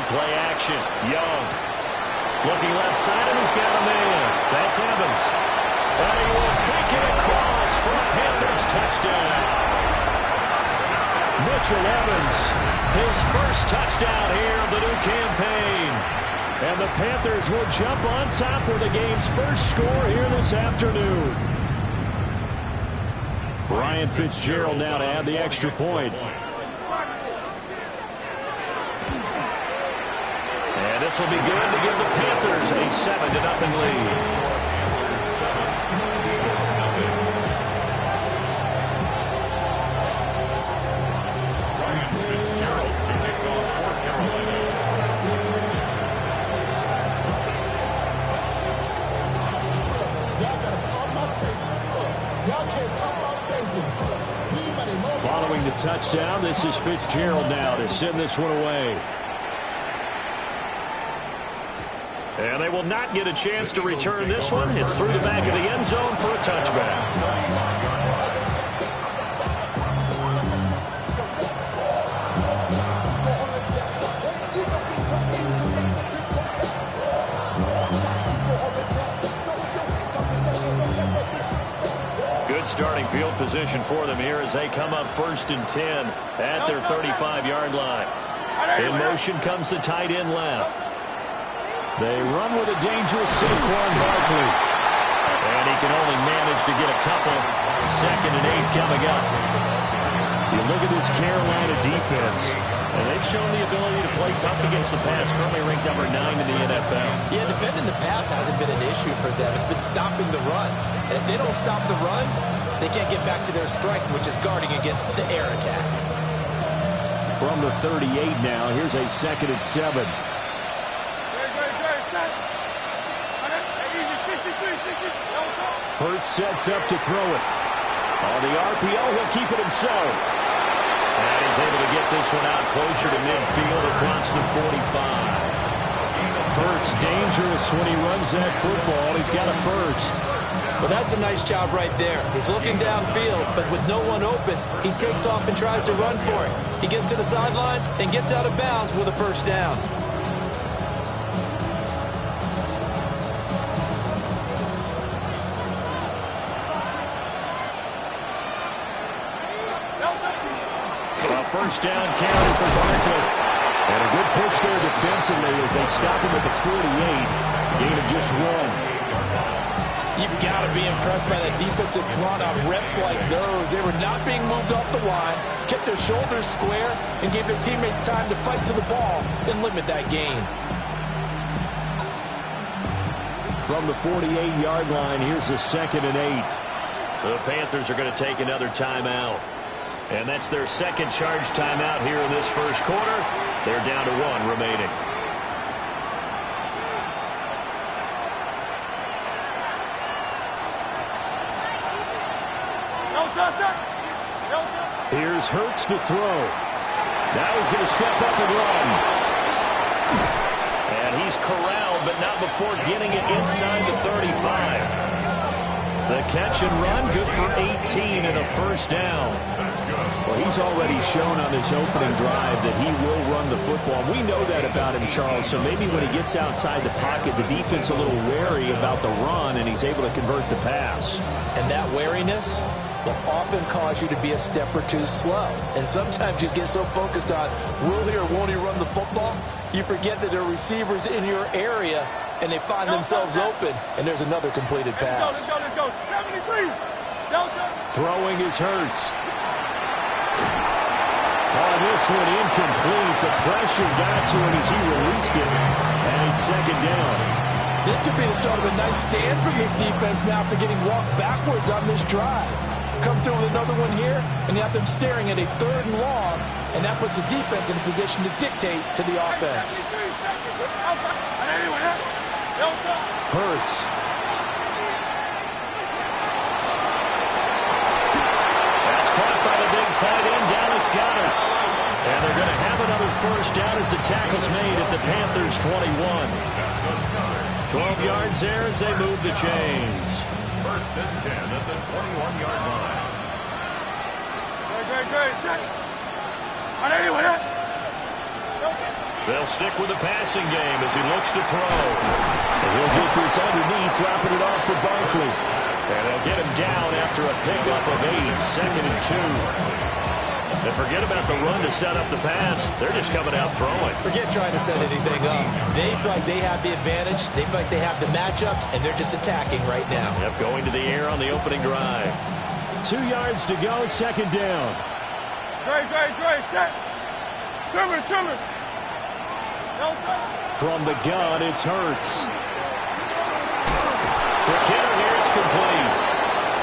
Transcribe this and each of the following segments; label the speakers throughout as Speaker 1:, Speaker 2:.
Speaker 1: play action. Young. Looking left side, and he's got a man. That's Evans. And he will take it across for a Panthers touchdown. Mitchell Evans, his first touchdown here of the new campaign. And the Panthers will jump on top with the game's first score here this afternoon. Ryan Fitzgerald now to add the extra point. And this will be good to give the Panthers a 7-0 lead. Following the touchdown, this is Fitzgerald now to send this one away. And they will not get a chance to return this one. It's through the back of the end zone for a touchback. Starting field position for them here as they come up 1st and 10 at their 35-yard line. In motion comes the tight end left. They run with a dangerous Saquon Barkley. And he can only manage to get a couple. 2nd and 8 coming up. You look at this Carolina defense, and they've shown the ability to play tough against the pass. Currently ranked number 9 in the NFL.
Speaker 2: Yeah, defending the pass hasn't been an issue for them. It's been stopping the run. And if they don't stop the run, they can't get back to their strength, which is guarding against the air attack.
Speaker 1: From the 38 now, here's a 2nd and 7. Hurts sets up to throw it. On the RPO, he'll keep it himself. And he's able to get this one out closer to midfield across the 45. Hurts dangerous when he runs that football. He's got a first.
Speaker 2: Well, that's a nice job right there. He's looking downfield, but with no one open, he takes off and tries to run for it. He gets to the sidelines and gets out of bounds with a first down.
Speaker 1: A first down carry for Barkley. And a good push there defensively as they stop him at the 48. Gain of just 1.
Speaker 2: You've got to be impressed by that defensive front on reps like those. They were not being moved off the line, kept their shoulders square, and gave their teammates time to fight to the ball and limit that gain.
Speaker 1: From the 48-yard line, here's the 2nd and 8. The Panthers are going to take another timeout. And that's their second charge timeout here in this first quarter. They're down to 1 remaining. Here's Hurts to throw. Now he's going to step up and run. And he's corralled, but not before getting it inside the 35. The catch and run, good for 18 and a first down. Well, he's already shown on this opening drive that he will run the football. We know that about him, Charles, so maybe when he gets outside the pocket, the defense a little wary about the run, and he's able to convert the pass.
Speaker 2: And that wariness will often cause you to be a step or two slow. And sometimes you get so focused on will he or won't he run the football, you forget that there are receivers in your area, and they find themselves open, and there's another completed pass.
Speaker 3: Let's go. 73.
Speaker 1: Throwing his Hurts. On this one, incomplete. The pressure got to him as he released it. And it's 2nd down.
Speaker 2: This could be the start of a nice stand from this defense now after getting walked backwards on this drive. Come through with another one here, and you have them staring at a 3rd and long, and that puts the defense in a position to dictate to the offense.
Speaker 1: Hurts. That's caught by the big tight end, Dallas Goedert. And they're going to have another first down as the tackle's made at the Panthers' 21. 12 yards there as they move the chains.
Speaker 4: 1st and 10 at the 21-yard line.
Speaker 3: Great.
Speaker 1: They'll stick with the passing game as he looks to throw. And he'll get this underneath, dropping it off for Barkley. And they'll get him down after a pickup of 8, 2nd and 2. And forget about the run to set up the pass. They're just coming out throwing.
Speaker 2: Forget trying to set anything up. They feel like they have the advantage. They feel like they have the matchups, and they're just attacking right now.
Speaker 1: Yep, going to the air on the opening drive. 2 yards to go, 2nd down.
Speaker 3: Dre, set. Trimmer.
Speaker 1: From the gun, it's Hurts. The kidder here, it's complete.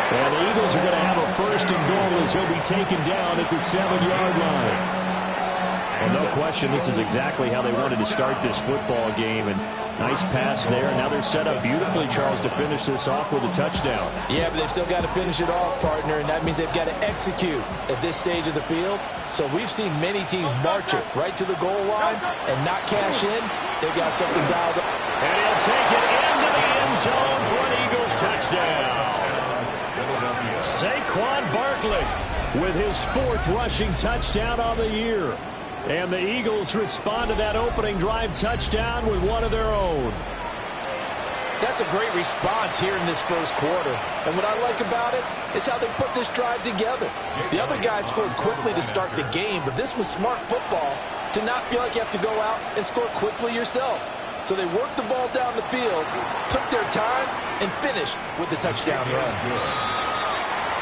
Speaker 1: And the Eagles are going to have a 1st and goal as he'll be taken down at the 7-yard line. Well, no question, this is exactly how they wanted to start this football game. And nice pass there. Now they're set up beautifully, Charles, to finish this off with a touchdown.
Speaker 2: Yeah, but they've still got to finish it off, partner, and that means they've got to execute at this stage of the field. So we've seen many teams march it right to the goal line and not cash in. They've got something dialed up.
Speaker 1: And he'll take it into the end zone for an Eagles touchdown. Saquon Barkley with his 4th rushing touchdown on the year. And the Eagles respond to that opening drive touchdown with one of their own.
Speaker 2: That's a great response here in this first quarter. And what I like about it is how they put this drive together. The other guys scored quickly to start the game, but this was smart football to not feel like you have to go out and score quickly yourself. So they worked the ball down the field, took their time, and finished with the touchdown run.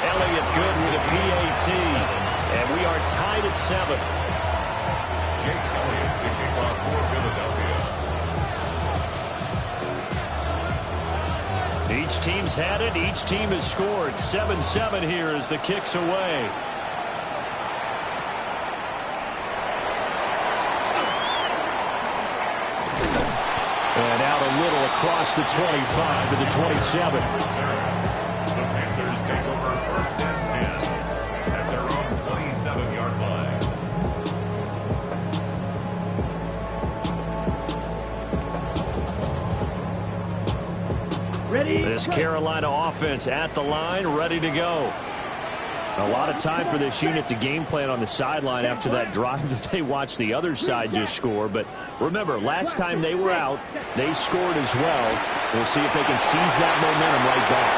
Speaker 1: Elliott good with a PAT. And we are tied at 7. Each team's had it. Each team has scored. 7-7 here as the kick's away. And out a little across the 25 to the 27.
Speaker 4: The Panthers take over 1st and 10 at their own 27-yard line.
Speaker 1: This Carolina offense at the line, ready to go. A lot of time for this unit to game plan on the sideline after that drive that they watched the other side just score. But remember, last time they were out, they scored as well. We'll see if they can seize that momentum right back.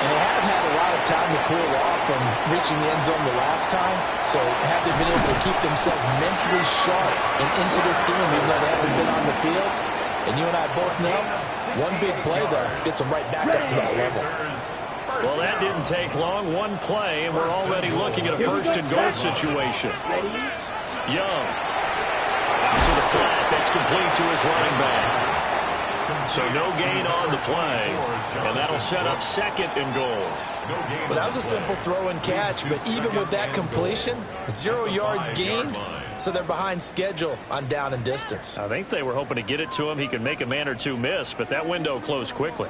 Speaker 2: And they have had a lot of time to cool off from reaching the end zone the last time. So have they been able to keep themselves mentally sharp and into this game even though they haven't been on the field? And you and I both know, one big play, though, gets them right back up to that level.
Speaker 1: Well, that didn't take long. One play, and we're already looking at a 1st and goal situation. Young. Out to the flat. That's complete to his running back. So no gain on the play. And that'll set up 2nd and goal.
Speaker 2: Well, that was a simple throw and catch, but even with that completion, 0 yards gained. So they're behind schedule on down and distance.
Speaker 1: I think they were hoping to get it to him. He could make a man or two miss, but that window closed quickly.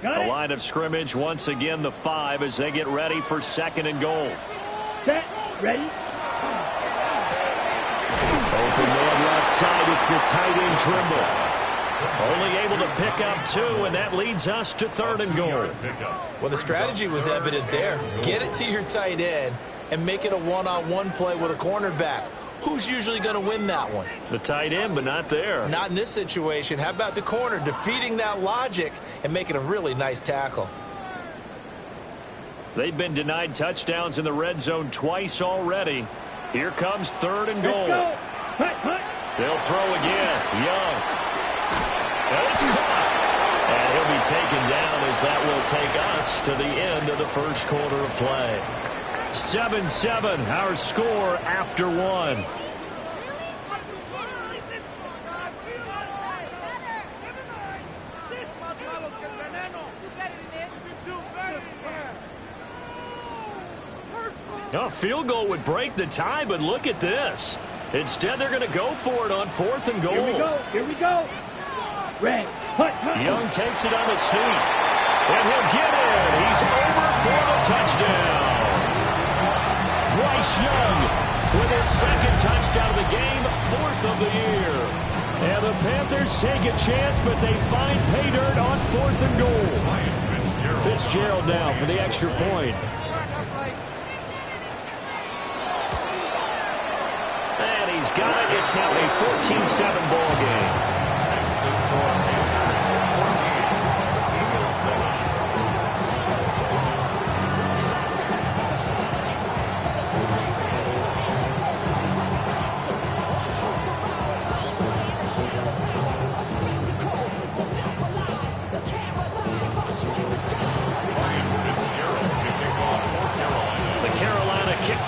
Speaker 1: The line of scrimmage, once again, the 5 as they get ready for 2nd and goal.
Speaker 3: Set, ready.
Speaker 1: Open man left side, it's the tight end Trimble. Only able to pick up 2, and that leads us to 3rd and goal.
Speaker 2: Well, the strategy was evident there. Get it to your tight end and make it a one-on-one play with a cornerback. Who's usually going to win that one?
Speaker 1: The tight end, but not there.
Speaker 2: Not in this situation. How about the corner defeating that logic and making a really nice tackle?
Speaker 1: They've been denied touchdowns in the red zone twice already. Here comes 3rd and goal. They'll throw again. Young. And it's caught. And he'll be taken down as that will take us to the end of the first quarter of play. 7-7, our score after 1. A field goal would break the tie, but look at this. Instead, they're going to go for it on 4th and goal.
Speaker 3: Here we go. Red.
Speaker 1: Young takes it on the sneak. And he'll get in. He's over for the touchdown. Bryce Young with his 2nd touchdown of the game, 4th of the year. And the Panthers take a chance, but they find pay dirt on 4th and goal. Fitzgerald now for the extra point. And he's got it. It's now a 14-7 ball game.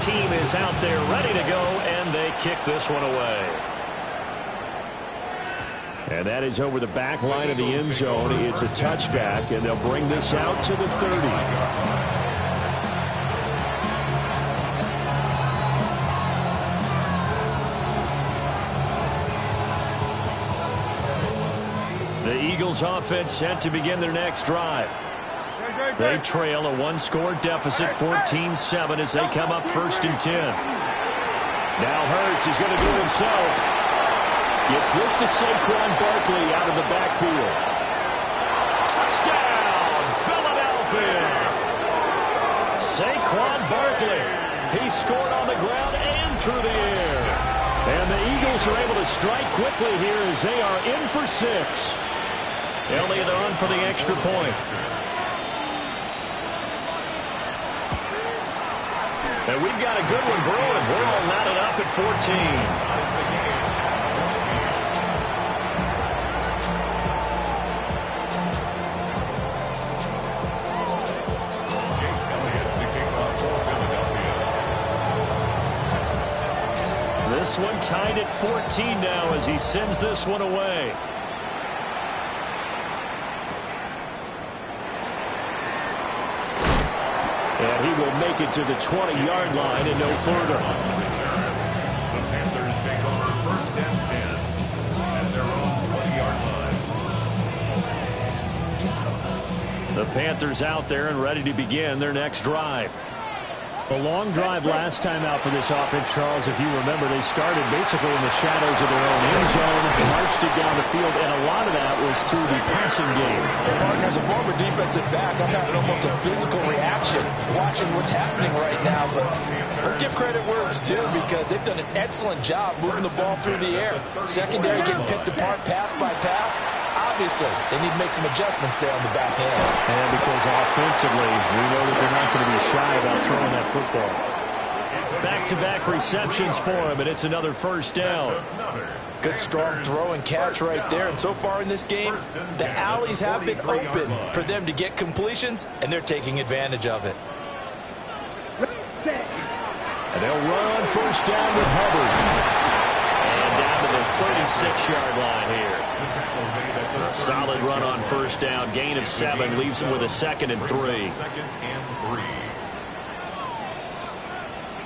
Speaker 1: Team is out there ready to go, and they kick this one away. And that is over the back line of the end zone. It's a touchback, and they'll bring this out to the 30. The Eagles offense set to begin their next drive. They trail a one-score deficit, 14-7, as they come up 1st and 10. Now Hurts is going to do it himself. Gets this to Saquon Barkley out of the backfield. Touchdown, Philadelphia! Saquon Barkley. He scored on the ground and through the air. And the Eagles are able to strike quickly here as they are in for 6. Elliott on for the extra point. And we've got a good one brewing. We're all knotted up at 14. This one tied at 14 now as he sends this one away. And he will make it to the 20-yard line and no further.
Speaker 4: The Panthers take over 1st and 10 at their own 20-yard line.
Speaker 1: The Panthers out there and ready to begin their next drive. A long drive last time out for this offense, Charles. If you remember, they started basically in the shadows of their own end zone, marched it down the field, and a lot of that was through the passing game.
Speaker 2: Partner, as a former defensive back, I'm having almost a physical reaction watching what's happening right now. But let's give credit where it's due, because they've done an excellent job moving the ball through the air. Secondary getting picked apart pass by pass. Obviously, they need to make some adjustments there on the back end.
Speaker 1: And because offensively, we know that they're not going to be shy about throwing that football. Back-to-back receptions for him, and it's another 1st down.
Speaker 2: Good strong throw and catch right there. And so far in this game, the alleys have been open for them to get completions, and they're taking advantage of it.
Speaker 1: And they'll run on 1st down with Hubbard. And down to the 36-yard line here. A solid run on 1st down. Gain of 7 leaves him with a 2nd and 3.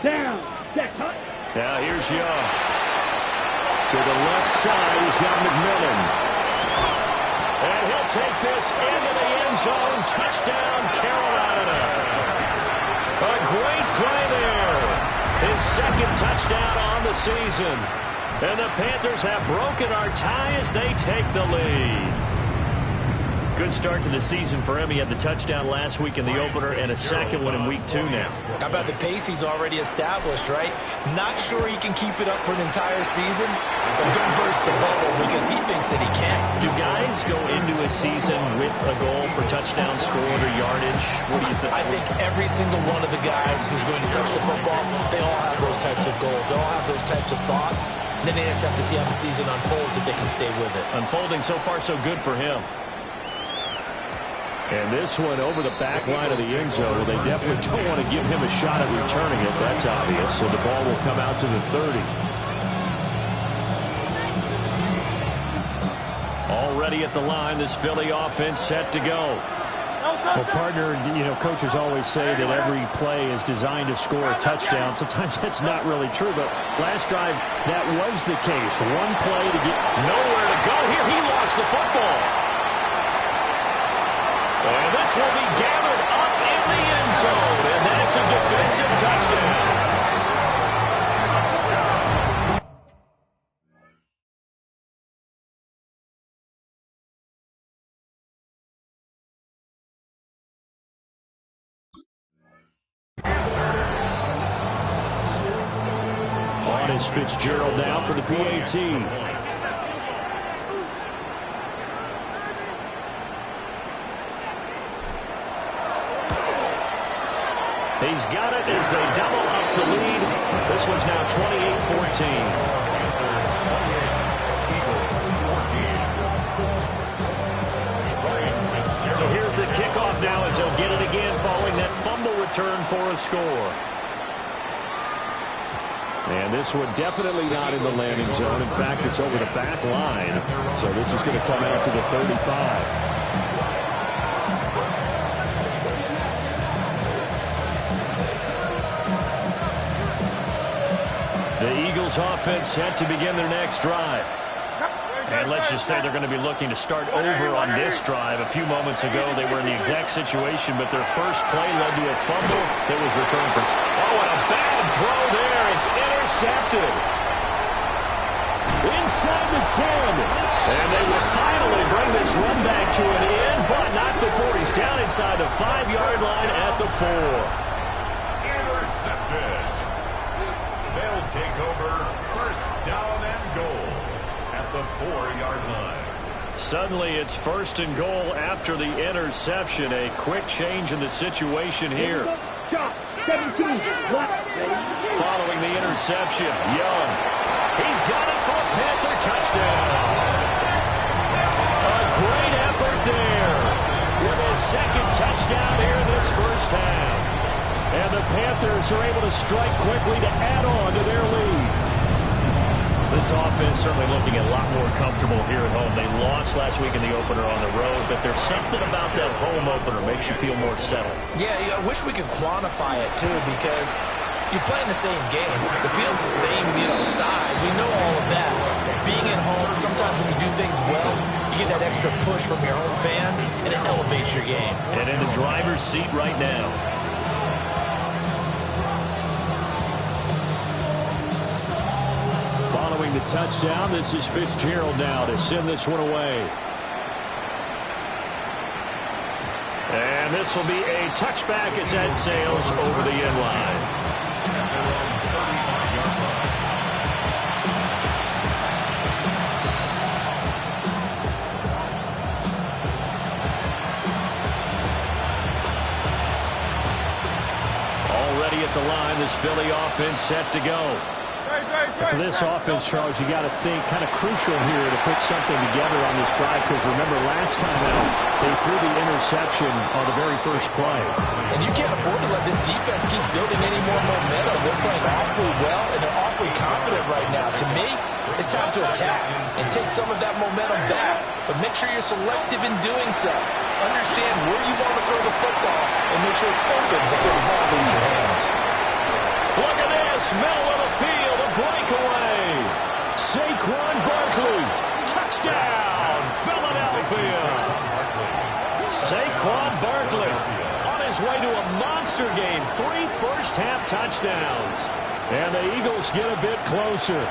Speaker 3: Down. Set. Cut.
Speaker 1: Now here's Young. To the left side, he's got McMillan. And he'll take this into the end zone. Touchdown, Carolina. A great play there. His 2nd touchdown on the season. And the Panthers have broken our tie as they take the lead. Good start to the season for him. He had the touchdown last week in the opener and a 2nd one in week 2 now.
Speaker 2: How about the pace he's already established, right? Not sure he can keep it up for an entire season, but don't burst the bubble because he thinks that he can.
Speaker 1: Do guys go into a season with a goal for touchdown scored or yardage? What do you think?
Speaker 2: I think every single one of the guys who's going to touch the football, they all have those types of goals. They all have those types of thoughts. And then they just have to see how the season unfolds if they can stay with it.
Speaker 1: Unfolding so far so good for him. And this one over the back line of the end zone. Well, they definitely don't want to give him a shot at returning it. That's obvious. So the ball will come out to the 30. Already at the line, this Philly offense set to go.
Speaker 5: Well, partner, you know, coaches always say that every play is designed to score a touchdown. Sometimes that's not really true, but last drive, that was the case. One play to get
Speaker 1: nowhere to go here. He lost the football. And this will be gathered up in the end zone, and that's a defensive touchdown.
Speaker 5: is Fitzgerald now for the PAT. He's got it as they double up the lead. This one's now 28-14. So here's the kickoff now as he'll get it again following that fumble return for a score. And this one definitely not in the landing zone. In fact, it's over the back line. So this is going to come out to the 35. The Eagles offense set to begin their next drive. And let's just say they're going to be looking to start over on this drive. A few moments ago, they were in the exact situation, but their first play led to a fumble that was returned for... Oh, and a bad throw there. It's intercepted. Inside the 10. And they will finally bring this run back to an end, but not before he's down inside the 5-yard line at the 4.
Speaker 4: Intercepted. They'll take over first down and goal at the 4-yard line.
Speaker 1: Suddenly it's first and goal after the interception. A quick change in the situation here. Following the interception, Young. He's got it for a Panther touchdown. A great effort there with his second touchdown here in this first half. And the Panthers are able to strike quickly to add on to their lead. This offense certainly looking a lot more comfortable here at home. They lost last week in the opener on the road, but there's something about that home opener makes you feel more settled.
Speaker 2: Yeah, I wish we could quantify it, too, because you're playing the same game. The field's the same, size. We know all of that. Being at home, sometimes when you do things well, you get that extra push from your home fans, and it elevates your game.
Speaker 1: And in the driver's seat right now.
Speaker 5: Following the touchdown, this is Fitzgerald now to send this one away.
Speaker 1: And this will be a touchback as that sails over the end line. Already at the line, this Philly offense set to go.
Speaker 5: For this offense, Charles, you got to think kind of crucial here to put something together on this drive, because remember last time out, they threw the interception on the very first play.
Speaker 2: And you can't afford to let this defense keep building any more momentum. They're playing awfully well, and they're awfully confident right now. To me, it's time to attack and take some of that momentum back, but make sure you're selective in doing so. Understand where you want to throw the football and make sure it's open before the ball leaves your hands.
Speaker 1: Look at this, middle of the field, a breakaway.
Speaker 5: Saquon Barkley.
Speaker 1: Touchdown, Philadelphia. Saquon Barkley on his way to a monster game. 3 first-half touchdowns.
Speaker 5: And the Eagles get a bit closer.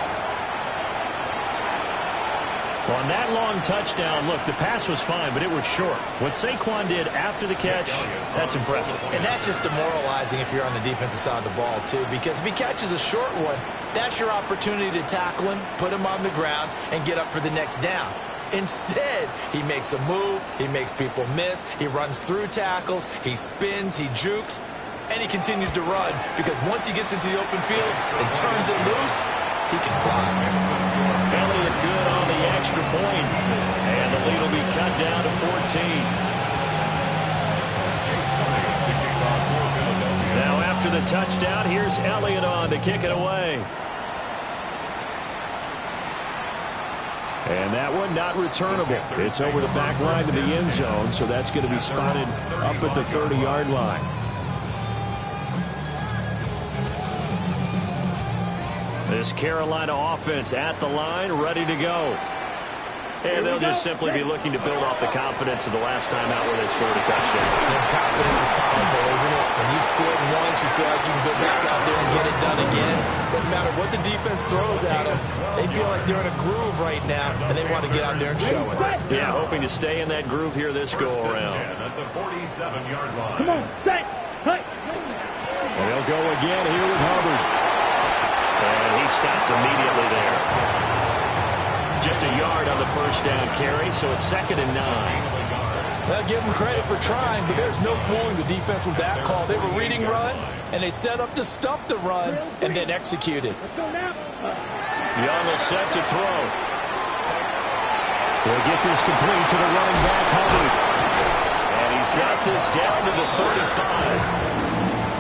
Speaker 1: On that long touchdown, look, the pass was fine, but it was short. What Saquon did after the catch, that's impressive.
Speaker 2: And that's just demoralizing if you're on the defensive side of the ball, too, because if he catches a short one, that's your opportunity to tackle him, put him on the ground, and get up for the next down. Instead, he makes a move, he makes people miss, he runs through tackles, he spins, he jukes, and he continues to run, because once he gets into the open field and turns it loose, he can fly.
Speaker 1: Elliott good on the extra point, and the lead will be cut down to 14. Now after the touchdown, here's Elliott on to kick it away.
Speaker 5: And that one not returnable. It's over the back line to the end zone, so that's going to be spotted up at the 30-yard line.
Speaker 1: This Carolina offense at the line, ready to go. And they'll just simply be looking to build off the confidence of the last time out where they scored a touchdown.
Speaker 2: And confidence is powerful, isn't it? When you've scored once, you feel like you can go back out there and get it done again. Doesn't matter what the defense throws at them. They feel like they're in a groove right now, and they want to get out there and show it.
Speaker 1: Yeah, hoping to stay in that groove here this go-around.
Speaker 4: At the 47-yard line.
Speaker 3: Come on, set, cut.
Speaker 5: And they'll go again here with Hubbard.
Speaker 1: And he stopped immediately there. Just a yard on the first down carry, so it's 2nd and 9.
Speaker 2: Well, give them credit for trying, but there's no fooling the defense with that call. They were reading run, and they set up to stop the run and then executed.
Speaker 1: Young will set to throw. They'll get this complete to the running back, Hubbard. And he's got this down to the 35.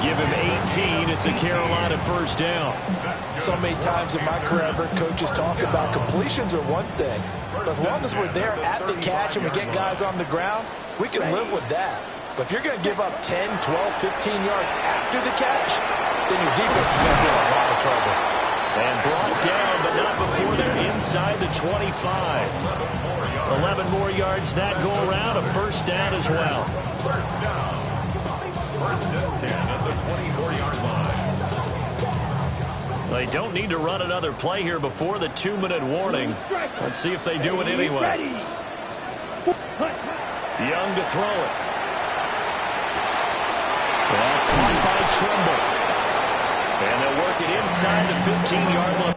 Speaker 1: Give him 18. It's a Carolina first down.
Speaker 2: So many times in my career, I've heard coaches talk about completions are one thing. But as long as we're there at the catch and we get guys on the ground, we can live with that. But if you're going to give up 10, 12, 15 yards after the catch, then your defense is going to be in a lot of trouble.
Speaker 1: And brought down, but not before they're inside the 25. 11 more yards that go around, a first down as well.
Speaker 4: First down. First and 10 at the 24-yard line.
Speaker 1: They don't need to run another play here before the 2-minute warning. Let's see if they do it anyway. Young to throw it. Well, caught by Trimble. And they'll work it inside the 15-yard line.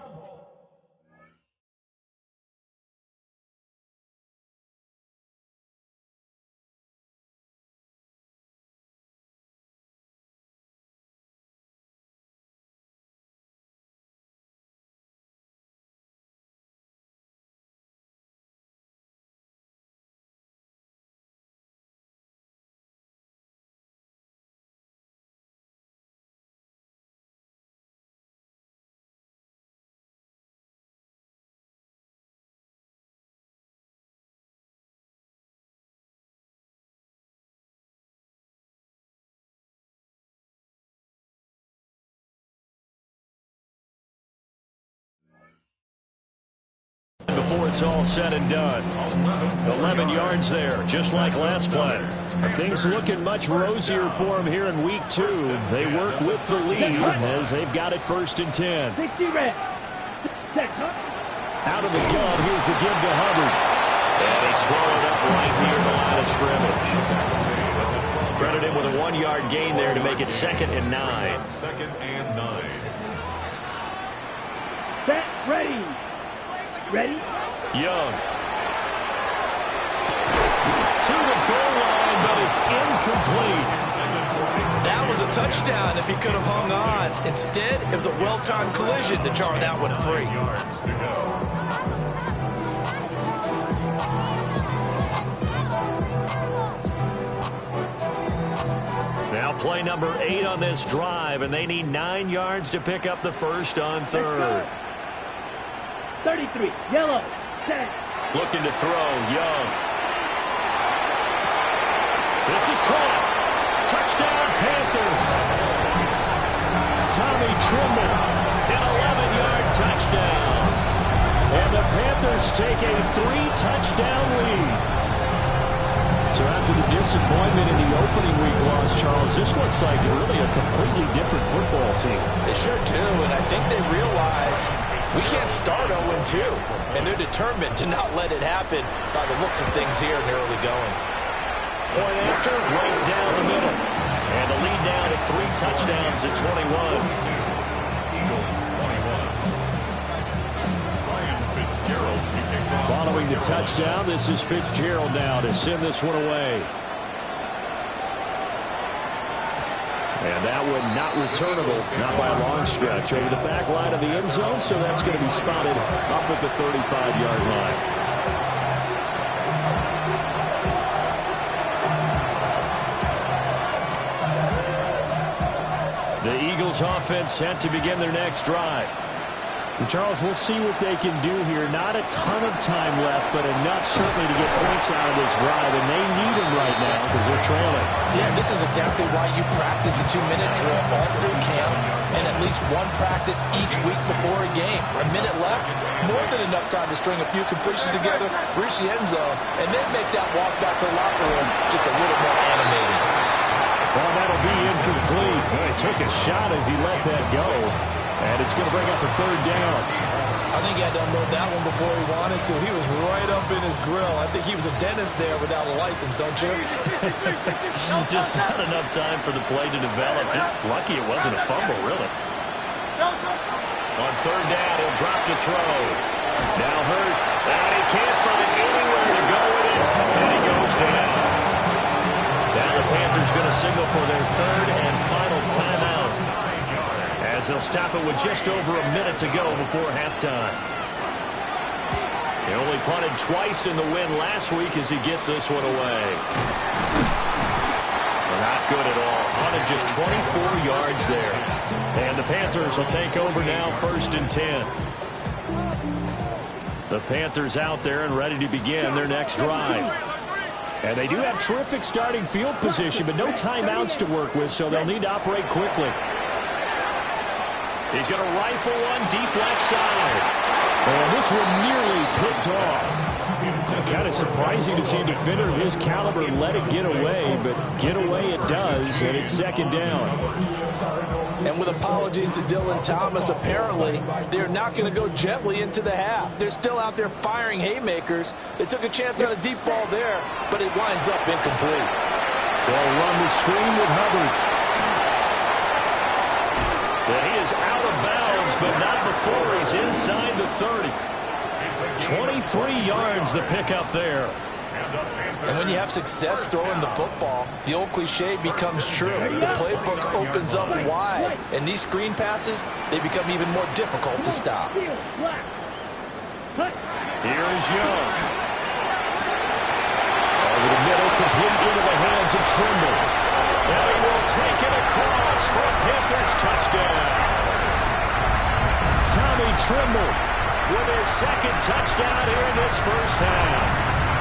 Speaker 1: Before it's all said and done. 11 yards there, just like last play. Things looking much rosier for them here in week 2. They work with the lead as they've got it 1st and 10. Out of the gun, here's the give to Hubbard. And he swallowed up right near the line of scrimmage. Credit him with a 1-yard gain there to make it 2nd and 9.
Speaker 4: 2nd and 9.
Speaker 3: Set, ready. Ready?
Speaker 1: Young. To the goal line, but it's incomplete.
Speaker 2: That was a touchdown if he could have hung on. Instead, it was a well-timed collision to jar that one free.
Speaker 4: Yards to go.
Speaker 1: Now play number 8 on this drive, and they need 9 yards to pick up the first on 3rd.
Speaker 3: 33, yellow, set.
Speaker 1: Looking to throw, Young. This is caught. Touchdown, Panthers. Tommy Trimble, an 11-yard touchdown. And the Panthers take a 3-touchdown lead. So after the disappointment in the opening week loss, Charles, this looks like really a completely different football team.
Speaker 2: They sure do, and I think they realize we can't start 0-2, and they're determined to not let it happen by the looks of things here in the early going.
Speaker 1: Point after, right down the middle. And the lead now to 3 touchdowns at 21.
Speaker 4: Eagles 21. Ryan Fitzgerald to kick off.
Speaker 1: Following the touchdown, this is Fitzgerald now to send this one away. And that one not returnable, not by a long stretch, over the back line of the end zone, so that's going to be spotted up at the 35-yard line. The Eagles offense set to begin their next drive. And Charles, we'll see what they can do here. Not a ton of time left, but enough certainly to get points out of this drive, and they need them right now because they're trailing.
Speaker 2: Yeah, this is exactly why you practice a 2-minute drill all through camp and at least one practice each week before a game. A minute left, more than enough time to string a few completions together, reach the end zone, and then make that walk back to the locker room just a little more animated.
Speaker 1: Well, that'll be incomplete. He took a shot as he let that go. And it's going to bring up a 3rd down.
Speaker 2: I think he had to unload that one before he wanted to. He was right up in his grill. I think he was a dentist there without a license, don't you?
Speaker 1: Just not enough time for the play to develop. Just lucky it wasn't a fumble, really. On third down, he'll drop to throw. Now Hurt, and he can't find anywhere to go with it, and he goes down. Now the Panthers going to signal for their third and final timeout, as they'll stop it with just over a minute to go before halftime. He only punted twice in the win last week as he gets this one away. Not good at all. Punted just 24 yards there. And the Panthers will take over now, 1st and 10. The Panthers out there and ready to begin their next drive. And they do have terrific starting field position, but no timeouts to work with, so they'll need to operate quickly. He's going to rifle one deep left side.
Speaker 5: And this one nearly picked off. Kind of surprising to see a defender of his caliber let it get away, but get away it does, and it's 2nd down.
Speaker 2: And with apologies to Dylan Thomas, apparently they're not going to go gently into the half. They're still out there firing haymakers. They took a chance on a deep ball there, but it winds up incomplete.
Speaker 5: They'll run the screen with Hubbard.
Speaker 1: Yeah, he is out of bounds, but not before he's inside the 30. 23 yards the pickup there.
Speaker 2: And when you have success throwing the football, the old cliche becomes true. The playbook opens up wide, and these screen passes, they become even more difficult to stop.
Speaker 1: Here is Young.
Speaker 5: Over the middle, complete into the hands of Trimble.
Speaker 1: And he will take it across for a Panthers touchdown.
Speaker 5: Tommy Trimble
Speaker 1: with his 2nd touchdown here in this first half.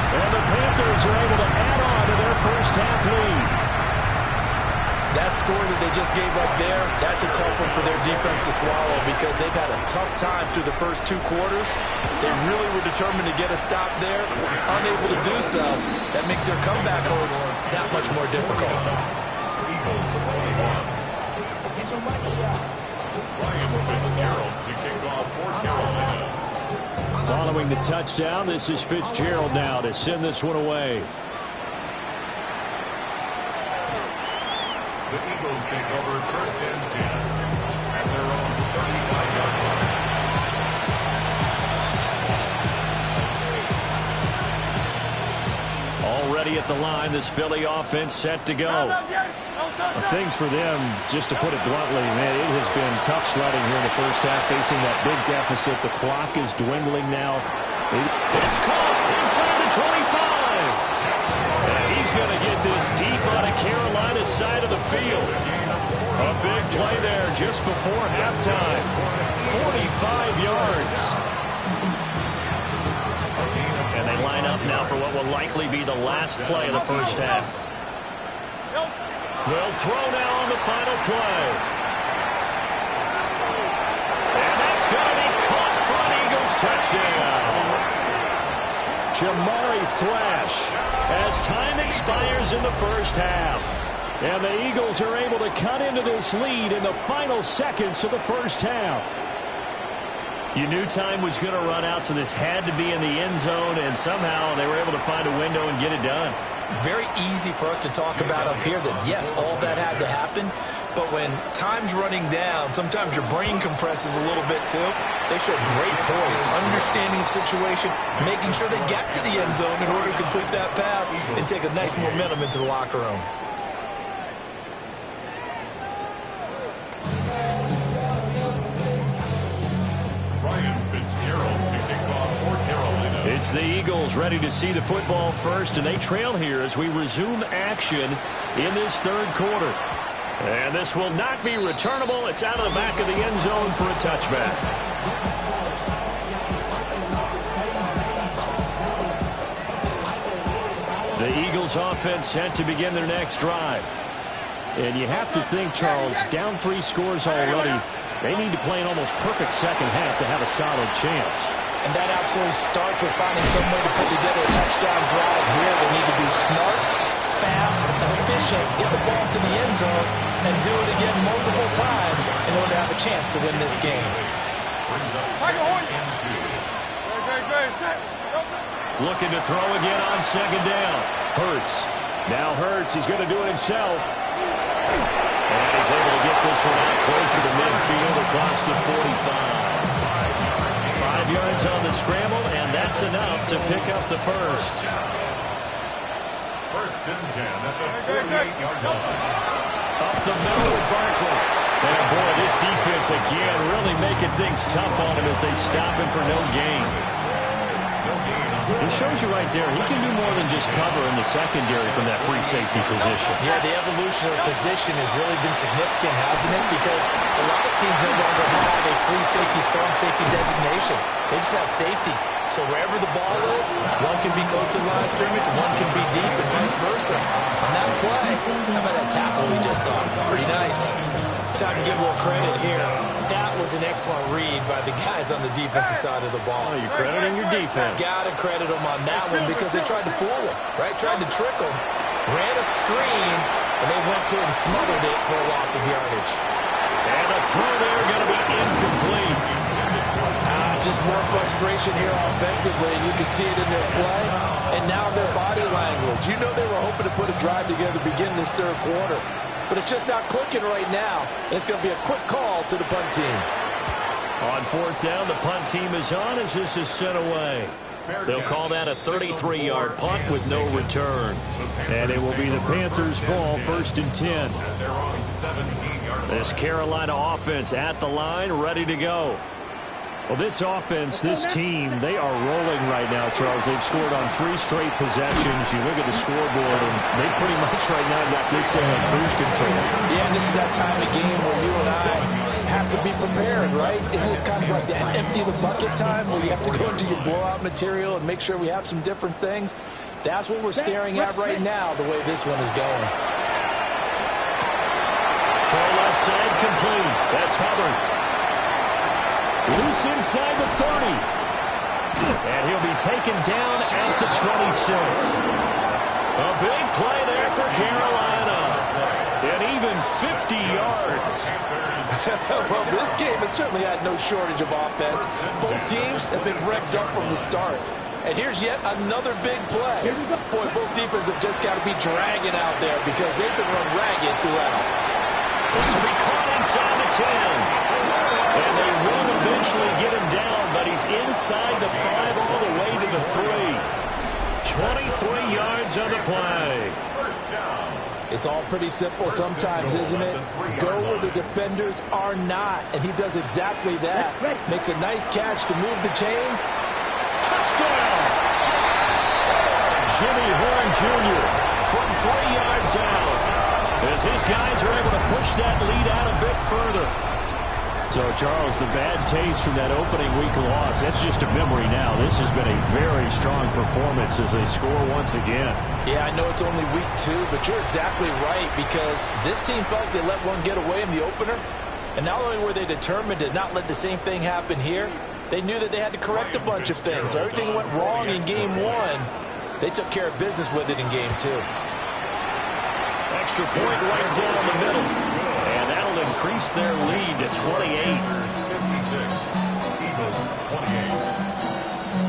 Speaker 5: And the Panthers are able to add on to their first half lead.
Speaker 2: That score that they just gave up there, that's a tough one for their defense to swallow because they've had a tough time through the first 2 quarters. They really were determined to get a stop there. Unable to do so, that makes their comeback hopes that much more difficult.
Speaker 4: Eagles only one. Ryan Fitzgerald to kick off for Carolina.
Speaker 5: Following the touchdown, this is Fitzgerald now to send this one away.
Speaker 4: The Eagles take over 1st and 10 at their own 35-yard line.
Speaker 1: Already at the line, this Philly offense set to go.
Speaker 5: Things for them, just to put it bluntly, man, it has been tough sledding here in the first half, facing that big deficit. The clock is dwindling now.
Speaker 1: It's caught inside the 25. And he's going to get this deep on a Carolina side of the field. A big play there just before halftime. 45 yards. And they line up now for what will likely be the last play of the first half. They'll throw now on the final play. And that's going to be caught for an Eagles touchdown.
Speaker 5: Jamari Thrash,
Speaker 1: as time expires in the first half.
Speaker 5: and the Eagles are able to cut into this lead in the final seconds of the first half.
Speaker 1: You knew time was going to run out, so this had to be in the end zone, and somehow they were able to find a window and get it done.
Speaker 2: Very easy for us to talk about up here that, yes, all that had to happen, but when time's running down, sometimes your brain compresses a little bit too. They showed great poise, understanding of situation, making sure they got to the end zone in order to complete that pass and take a nice momentum into the locker room.
Speaker 1: It's the Eagles ready to see the football first, and they trail here as we resume action in this third quarter. And this will not be returnable. It's out of the back of the end zone for a touchback. The Eagles offense set to begin their next drive.
Speaker 5: And you have to think, Charles, down 3 scores already. They need to play an almost perfect second half to have a solid chance.
Speaker 2: And that absolutely starts with finding some way to put together a touchdown drive here. They need to be smart, fast, and efficient, get the ball to the end zone, and do it again multiple times in order to have a chance to win this game.
Speaker 1: Looking to throw again on second down.
Speaker 5: Hurts. Now Hurts, he's going to do it himself.
Speaker 1: And he's able to get this one out closer to midfield across the 45. yards on the scramble, and that's enough to pick up the first.
Speaker 4: First and 10 at the 48-yard line.
Speaker 1: Up the middle with Barkley. And boy, this defense again really making things tough on him as they stop him for no gain. It shows you right there, he can do more than just cover in the secondary from that free safety position.
Speaker 2: Yeah, the evolution of the position has really been significant, hasn't it? Because a lot of teams no longer have a free safety, strong safety designation. They just have safeties. So wherever the ball is, one can be close to the line of scrimmage, one can be deep, and vice versa. On that play, how about that tackle we just saw? Pretty nice. Time to give a little credit here. That was an excellent read by the guys on the defensive side of the ball.
Speaker 1: Oh, you're crediting your defense.
Speaker 2: Got to credit them on that one because they tried to fool him, right? Tried to trick him. Ran a screen, and they went to it and smothered it for a loss of yardage.
Speaker 1: And the throw there going to be incomplete.
Speaker 2: Just more frustration here offensively, and you can see it in their play. And now their body language. You know they were hoping to put a drive together to begin this third quarter. But it's just not clicking right now. It's going to be a quick call to the punt team.
Speaker 1: On fourth down, the punt team is on as this is sent away. They'll call that a 33-yard punt with no return. And it will be the Panthers' ball, first and 10. This Carolina offense at the line, ready to go. Well, this offense, this team, they are rolling right now, Charles. They've scored on 3 straight possessions. You look at the scoreboard, and they pretty much right now got this thing on cruise control.
Speaker 2: Yeah, and this is that time of game where you and I have to be prepared, right? Isn't this kind of like that empty the bucket time where you have to go into your blowout material and make sure we have some different things? That's what we're staring at right now, the way this one is going.
Speaker 1: Throw left side complete. That's Hubbard. Loose inside the 30. And he'll be taken down at the 26. A big play there for Carolina. And even 50 yards.
Speaker 2: Well, this game has certainly had no shortage of offense. Both teams have been wrecked up from the start. And here's yet another big play. Boy, both defenses have just got to be dragging out there because they've been run ragged throughout.
Speaker 1: This will be caught inside the 10. And they will eventually get him down, but he's inside the 5 all the way to the 3. 23 yards on the play.
Speaker 2: It's all pretty simple sometimes, isn't it? Go where the defenders are not, and he does exactly that. Makes a nice catch to move the chains.
Speaker 1: Touchdown! Jimmy Horn Jr. from 3 yards out. As his guys are able to push that lead out a bit further. So, Charles, the bad taste from that opening week loss, that's just a memory now. This has been a very strong performance as they score once again.
Speaker 2: Yeah, I know it's only week 2, but you're exactly right because this team felt they let one get away in the opener. And not only were they determined to not let the same thing happen here, they knew that they had to correct a bunch of things. So everything went wrong in game 1. They took care of business with it in game 2.
Speaker 1: Extra point right down the middle. And that'll increase their lead to 28.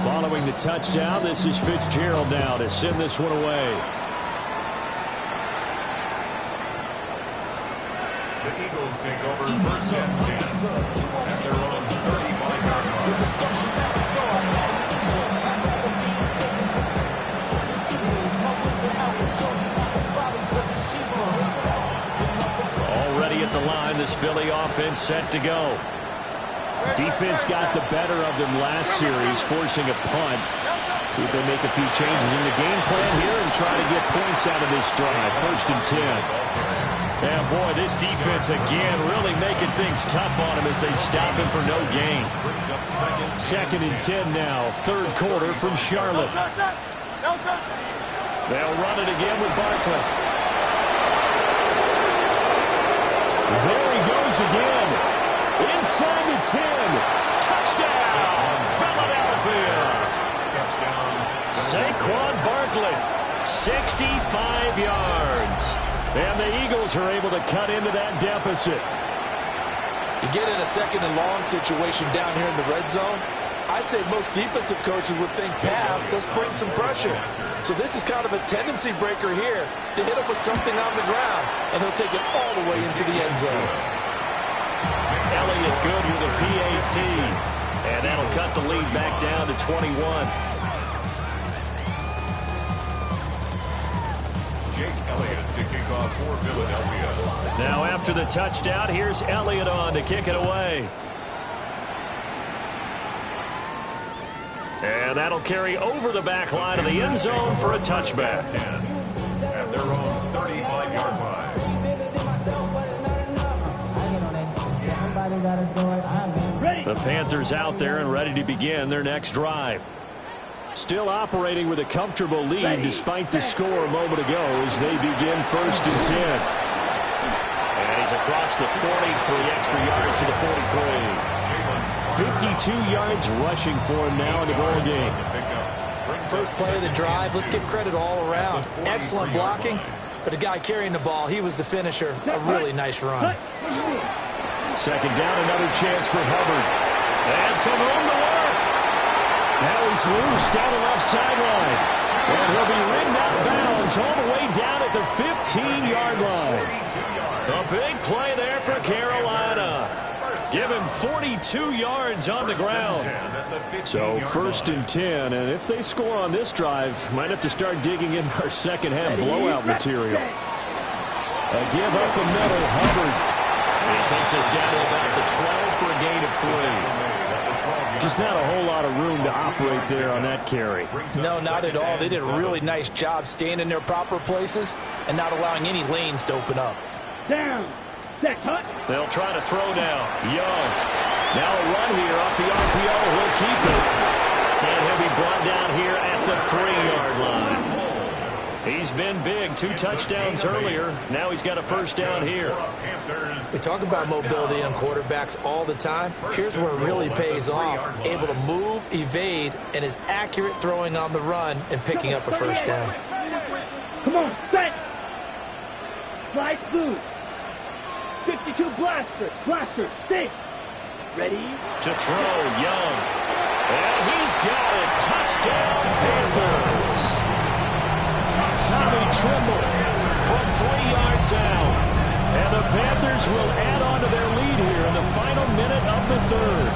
Speaker 1: Following the touchdown, this is Fitzgerald now to send this one away.
Speaker 4: The Eagles take over first and 10 at their own 35-yard line.
Speaker 1: At the line, this Philly offense set to go. Defense got the better of them last series, forcing a punt. See if they make a few changes in the game plan here and try to get points out of this drive. First and 10. And boy, this defense again really making things tough on him as they stop him for no gain. Second and 10 now, third quarter from Charlotte. They'll run it again with Barkley. There he goes again. Inside the 10. Touchdown, Philadelphia. Saquon Barkley, 65 yards. And the Eagles are able to cut into that deficit.
Speaker 2: You get in a second and long situation down here in the red zone, I'd say most defensive coaches would think pass, let's bring some pressure. So this is kind of a tendency breaker here to hit him with something on the ground, and he'll take it all the way into the end zone.
Speaker 1: Elliott good with a PAT. And that'll cut the lead back down to 21.
Speaker 4: Jake Elliott to kick off for Philadelphia.
Speaker 1: Now after the touchdown, here's Elliott on to kick it away. And that'll carry over the back line of the end zone for a touchback.
Speaker 4: 10 at their own 35-yard line.
Speaker 1: The Panthers out there and ready to begin their next drive. Still operating with a comfortable lead despite the score a moment ago as they begin 1st and 10. And he's across the 40 for the extra yards to the 43. 52 yards rushing for him now in the ball game.
Speaker 2: First play of the drive, let's give credit all around. Excellent blocking, but the guy carrying the ball, he was the finisher. A really nice run.
Speaker 1: Second down, another chance for Hubbard. And some room to work. Now he's loose down the left sideline. And he'll be ridden out of bounds all the way down at the 15-yard line. A big play there for Carolina. Give him 42 yards on the ground. So 1st and 10, and if they score on this drive, might have to start digging in our second half blowout material. A give up the middle, Hubbard. It takes us down to about the 12 for a gain of 3. Just not a whole lot of room to operate there on that carry.
Speaker 2: No, not at all. They did a really nice job staying in their proper places and not allowing any lanes to open up.
Speaker 3: Down. Set, cut.
Speaker 1: They'll try to throw now. Young. Now a run here off the RPO. He'll keep it. And he'll be brought down here at the 3-yard line. He's been big. 2 touchdowns earlier. Now he's got a first down here.
Speaker 2: We talk about mobility on quarterbacks all the time. Here's where it really pays off. Able to move, evade, and is accurate throwing on the run and picking up a first down.
Speaker 3: Come on, set. Slide through. 52 blaster, 6. Ready?
Speaker 1: To throw, Young. And he's got it. Touchdown, Panthers. Tommy Trimble from 3 yards out. And the Panthers will add on to their lead here in the final minute of the 3rd.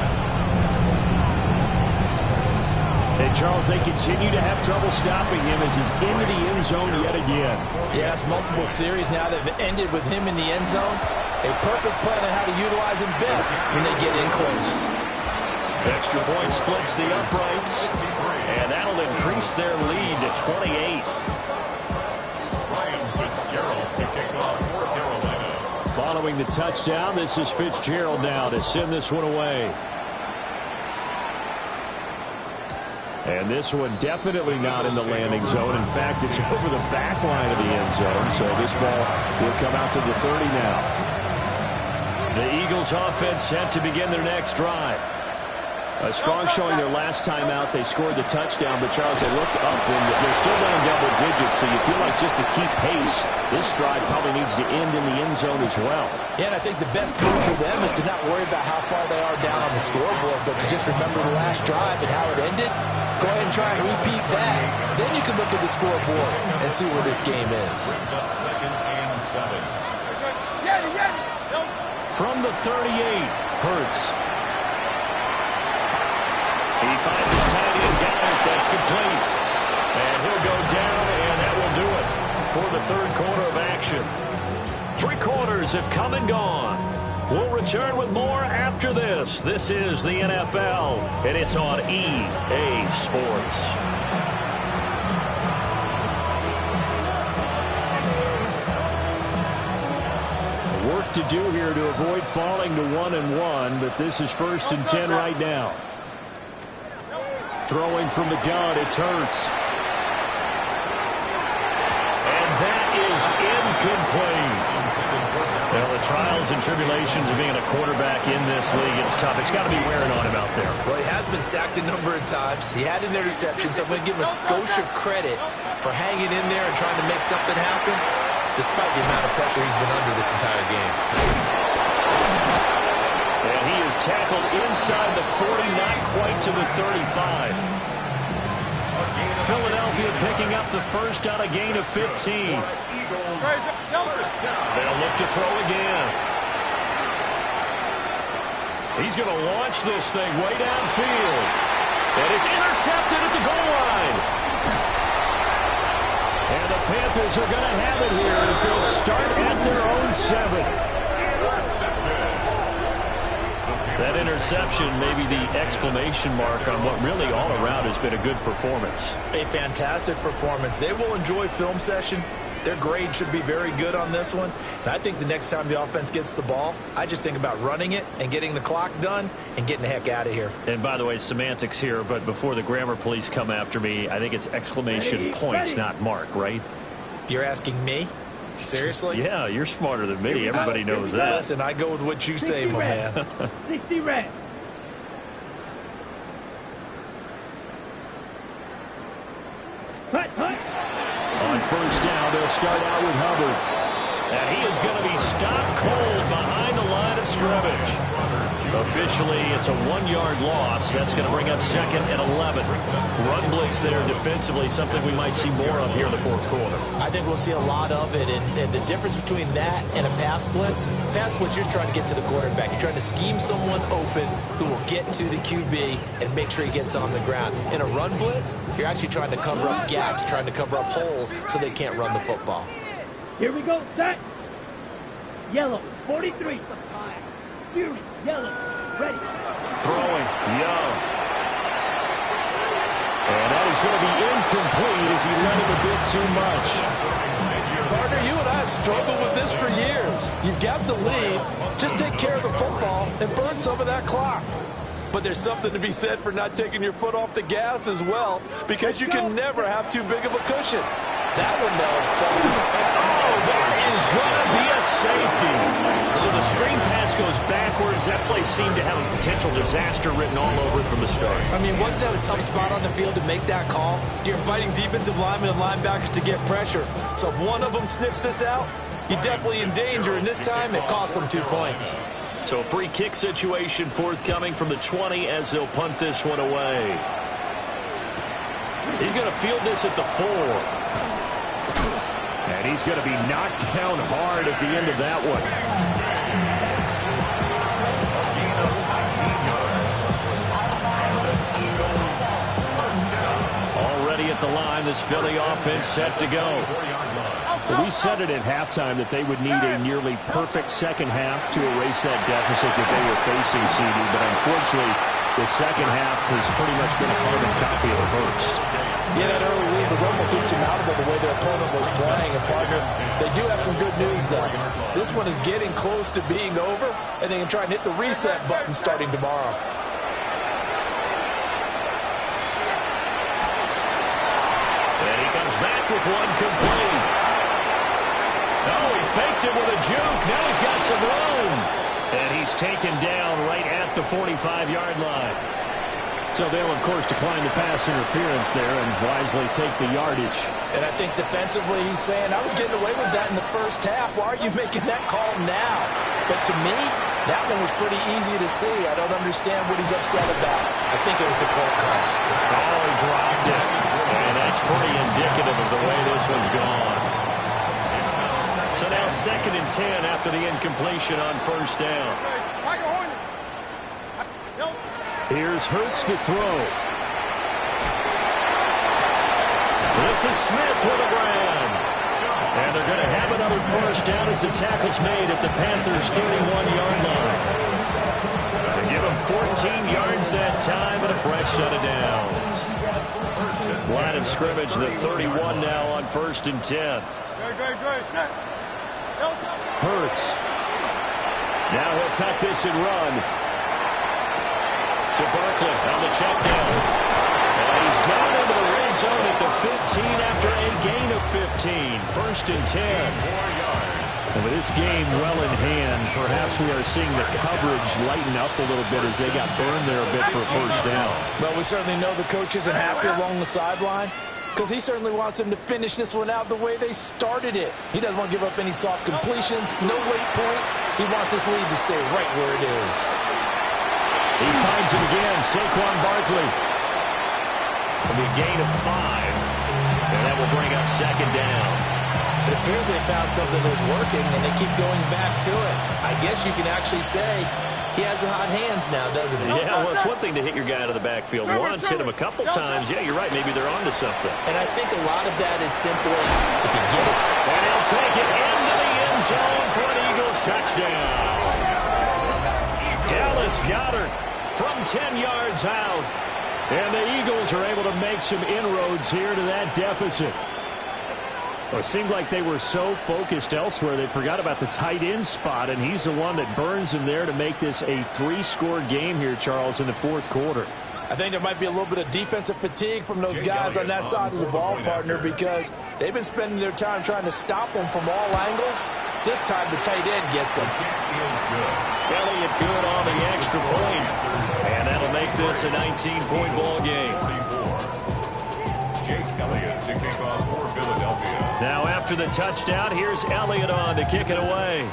Speaker 1: And Charles, they continue to have trouble stopping him as he's into the end zone yet again.
Speaker 2: Yes, multiple series now that have ended with him in the end zone. A perfect plan on how to utilize him best when they get in close.
Speaker 1: Extra point splits the uprights, and that'll increase their lead to 28. Following the touchdown, this is Fitzgerald now to send this one away. And this one definitely not in the landing zone. In fact, it's over the back line of the end zone, so this ball will come out to the 30 now. The Eagles offense set to begin their next drive. A strong showing their last time out. They scored the touchdown, but Charles, they looked up and they're still down double digits, so you feel like just to keep pace, this drive probably needs to end in the end zone as well.
Speaker 2: Yeah, and I think the best move for them is to not worry about how far they are down on the scoreboard, but to just remember the last drive and how it ended. Go ahead and try and repeat that. Then you can look at the scoreboard and see where this game is.
Speaker 1: From the 38, Hurts. He finds his tight end, got it. That's complete. And he'll go down, and that will do it for the 3rd quarter of action. 3 quarters have come and gone. We'll return with more after this. This is the NFL, and it's on EA Sports. Work to do here to avoid falling to 1-1, but this is 1st and 10 right now. Throwing from the gun, it's Hurts. And that is incomplete. Well, the trials and tribulations of being a quarterback in this league, it's tough. It's got to be wearing on him out there.
Speaker 2: Well, he has been sacked a number of times. He had an interception, so I'm going to give him a skosh of credit for hanging in there and trying to make something happen, despite the amount of pressure he's been under this entire game.
Speaker 1: And he is tackled inside the 40, not quite to the 35. Philadelphia picking up the first on a gain of 15. They'll look to throw again. He's going to launch this thing way downfield. And it's intercepted at the goal line. And the Panthers are going to have it here as they'll start at their own 7. That interception may be the exclamation mark on what really all around has been a good performance.
Speaker 2: A fantastic performance. They will enjoy film session. Their grade should be very good on this one. And I think the next time the offense gets the ball, I just think about running it and getting the clock done and getting the heck out of here.
Speaker 1: And by the way, semantics here, but before the grammar police come after me, I think it's exclamation point, not mark, right?
Speaker 2: You're asking me? Seriously?
Speaker 1: Yeah, you're smarter than me. Everybody knows that.
Speaker 2: Listen, I go with what you say, my man.
Speaker 3: 60 red. Hut.
Speaker 1: On first down, they'll start out with Hubbard. And he is going to be stopped cold behind the line of scrimmage. Officially, it's a 1-yard loss. That's going to bring up 2nd and 11. Run blitz there defensively, something we might see more of here in the fourth quarter.
Speaker 2: I think we'll see a lot of it. And the difference between that and a pass blitz, you're trying to get to the quarterback. You're trying to scheme someone open who will get to the QB and make sure he gets on the ground. In a run blitz, you're actually trying to cover up gaps, trying to cover up holes so they can't run the football.
Speaker 3: Here we go, set. Yellow, 43. Fury, yellow, ready.
Speaker 1: Throwing, Young. And that is going to be incomplete as he led him a bit too much.
Speaker 2: Partner, you and I have struggled with this for years. You've got the lead. Just take care of the football and burn some of that clock. But there's something to be said for not taking your foot off the gas as well, because you can never have too big of a cushion. That one, though, falls in.
Speaker 1: Oh, that is going to be a safety. So the screen pass goes backwards. That play seemed to have a potential disaster written all over it from the start.
Speaker 2: I mean, wasn't that a tough spot on the field to make that call? You're inviting defensive linemen and linebackers to get pressure. So if one of them sniffs this out, you're definitely in danger. And this time, it costs them 2 points.
Speaker 1: So a free kick situation forthcoming from the 20 as they'll punt this one away. He's going to field this at the 4. And he's going to be knocked down hard at the end of that one. Already at the line, this Philly offense set to go.
Speaker 5: Well, we said it at halftime that they would need a nearly perfect second half to erase that deficit that they were facing, CD. But unfortunately, the second half has pretty much been a carbon copy of the first.
Speaker 2: Yeah, that early lead was almost insurmountable the way their opponent was playing. And, partner, they do have some good news, though. This one is getting close to being over, and they can try and hit the reset button starting tomorrow.
Speaker 1: And he comes back with one complete. Oh, he faked it with a juke. Now he's got some room. And he's taken down right at the 45-yard line.
Speaker 5: So they'll, of course, decline the pass interference there and wisely take the yardage.
Speaker 2: And I think defensively he's saying, I was getting away with that in the first half. Why are you making that call now? But to me, that one was pretty easy to see. I don't understand what he's upset about. I think it was the court call.
Speaker 1: Oh, he dropped it. And that's pretty indicative of the way this one's gone. So now 2nd and 10 after the incompletion on first down.
Speaker 5: Here's Hurts to throw.
Speaker 1: This is Smith with a grab. And they're going to have another first down as the tackle's made at the Panthers' 31-yard line. They give them 14 yards that time and a fresh set of downs. Line of scrimmage, the 31 now on 1st and 10.
Speaker 5: Hurts.
Speaker 1: Now he'll tuck this and run. To Barkley on the check down. And he's down into the red zone at the 15 after a gain of 15. 1st and 10.
Speaker 5: And with this game well in hand, perhaps we are seeing the coverage lighten up a little bit as they got burned there a bit for a first down.
Speaker 2: Well, we certainly know the coach isn't happy along the sideline because he certainly wants them to finish this one out the way they started it. He doesn't want to give up any soft completions, no late points. He wants this lead to stay right where it is.
Speaker 1: He finds him again, Saquon Barkley. It'll be a gain of 5. And that will bring up 2nd down.
Speaker 2: It appears they found something that's working, and they keep going back to it. I guess you can actually say He has the hot hands now, doesn't he?
Speaker 1: Yeah, well, it's one thing to hit your guy out of the backfield once, hit him a couple times. Yeah, you're right. Maybe they're onto something.
Speaker 2: And I think a lot of that is simply, if you get it.
Speaker 1: And he'll take it into the end zone for an Eagles touchdown. Dallas Goedert from 10 yards out. And the Eagles are able to make some inroads here to that deficit. Well, it seemed like they were so focused elsewhere they forgot about the tight end spot, and he's the one that burns them there to make this a 3-score game here, Charles, in the fourth quarter.
Speaker 2: I think there might be a little bit of defensive fatigue from those guys on that side of the ball, partner, because they've been spending their time trying to stop him from all angles. This time the tight end gets him.
Speaker 1: Elliott good on the extra point, and that'll make this a 19-point ball game.
Speaker 4: Jake Elliott to kick off for Philadelphia.
Speaker 1: Now after the touchdown, here's Elliott on to kick it away.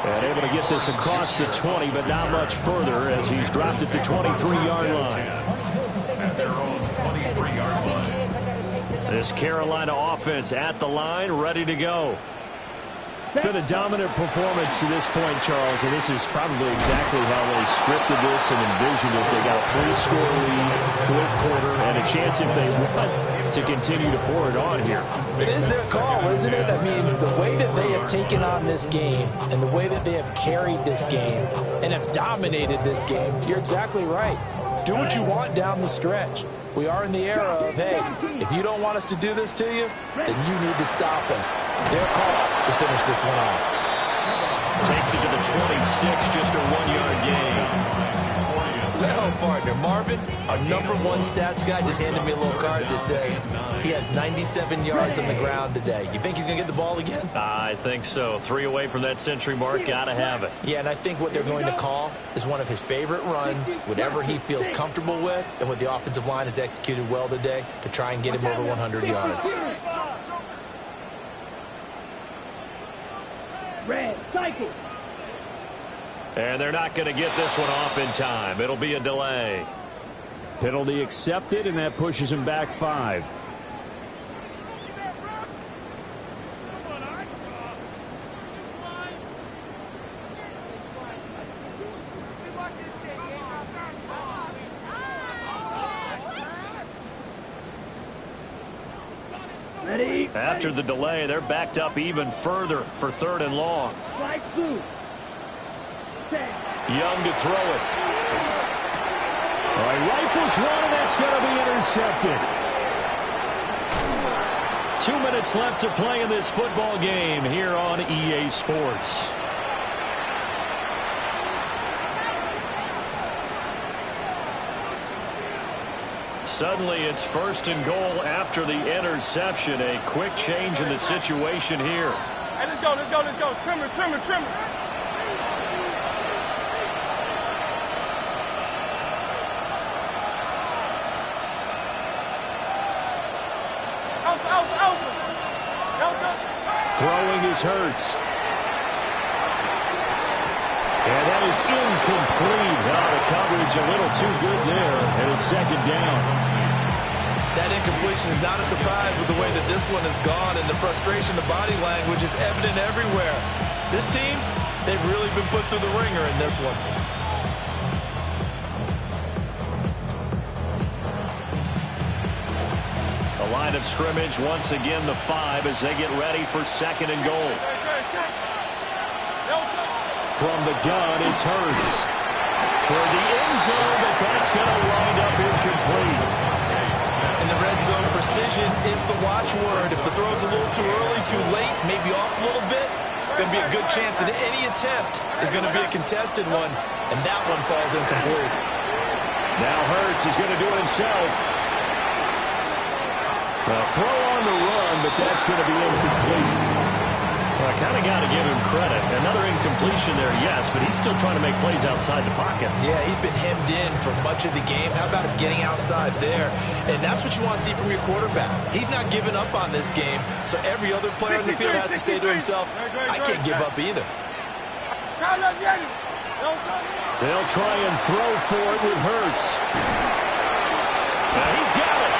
Speaker 1: And able to get this across the 20, but not much further as he's dropped it to 23-yard line.
Speaker 4: At their own 23-yard line.
Speaker 1: This Carolina offense at the line, ready to go. It's been a dominant performance to this point, Charles, and this is probably exactly how they scripted this and envisioned it. They got a 3-score lead, fourth quarter, and a chance if they want to continue to pour it on here.
Speaker 2: It is their call, isn't it? I mean, the way that they have taken on this game and the way that they have carried this game and have dominated this game, you're exactly right. Do what you want down the stretch. We are in the era of, hey, if you don't want us to do this to you, then you need to stop us. Their call to finish this one off.
Speaker 1: Takes it to the 26, just a 1-yard gain.
Speaker 2: Well, partner, Marvin, our #1 stats guy, just handed me a little card that says he has 97 yards on the ground today. You think he's going to get the ball again?
Speaker 1: I think so. 3 away from that century mark. Got to have it.
Speaker 2: Yeah, and I think what they're going to call is one of his favorite runs, whatever he feels comfortable with, and what the offensive line has executed well today to try and get him over 100 yards.
Speaker 3: Red, cycle.
Speaker 1: And they're not going to get this one off in time. It'll be a delay. Penalty accepted, and that pushes him back 5.
Speaker 3: Ready?
Speaker 1: After the delay, they're backed up even further for 3rd and long.
Speaker 3: Strike 2.
Speaker 1: Young to throw it. All right, rifles one, and that's going to be intercepted. 2 minutes left to play in this football game here on EA Sports. Suddenly, it's 1st and goal after the interception. A quick change in the situation here.
Speaker 6: Hey, let's go, let's go, let's go. Trimmer, trimmer, trimmer.
Speaker 1: Throwing is Hurts. And that is incomplete. The coverage a little too good there, and it's 2nd down.
Speaker 2: That incompletion is not a surprise with the way that this one has gone, and the frustration, the body language is evident everywhere. This team, they've really been put through the ringer in this one.
Speaker 1: The line of scrimmage, once again, the 5 as they get ready for 2nd and goal. From the gun, it's Hurts. Toward the end zone, but that's going to wind up incomplete.
Speaker 2: In the red zone, precision is the watchword. If the throw's a little too early, too late, maybe off a little bit, going to be a good chance that any attempt is going to be a contested one, and that one falls incomplete.
Speaker 1: Now Hurts is going to do it himself. Well, throw on the run, but that's going to be incomplete. Well, I kind of got to give him credit. Another incompletion there, yes, but he's still trying to make plays outside the pocket.
Speaker 2: Yeah, he's been hemmed in for much of the game. How about him getting outside there? And that's what you want to see from your quarterback. He's not giving up on this game, so every other player in the field has to say to himself, I can't give up either.
Speaker 1: They'll try and throw for it with Hurts. And he's got it.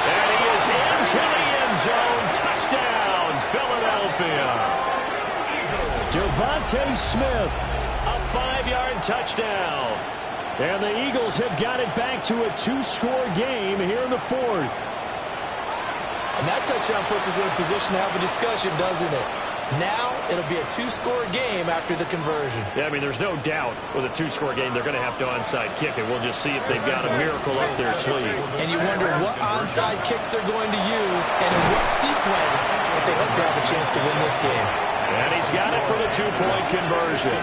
Speaker 1: And he is into the end end zone. Touchdown, Philadelphia. Devontae Smith, a 5-yard touchdown. And the Eagles have got it back to a 2-score game here in the 4th.
Speaker 2: And that touchdown puts us in a position to have a discussion, doesn't it? Now it'll be a 2-score game after the conversion.
Speaker 1: Yeah, I mean, there's no doubt with a 2-score game they're going to have to onside kick it. We'll just see if they've got a miracle up their sleeve.
Speaker 2: And you wonder what onside kicks they're going to use and in what sequence if they hope to have a chance to win this game.
Speaker 1: And he's got it for the 2-point conversion.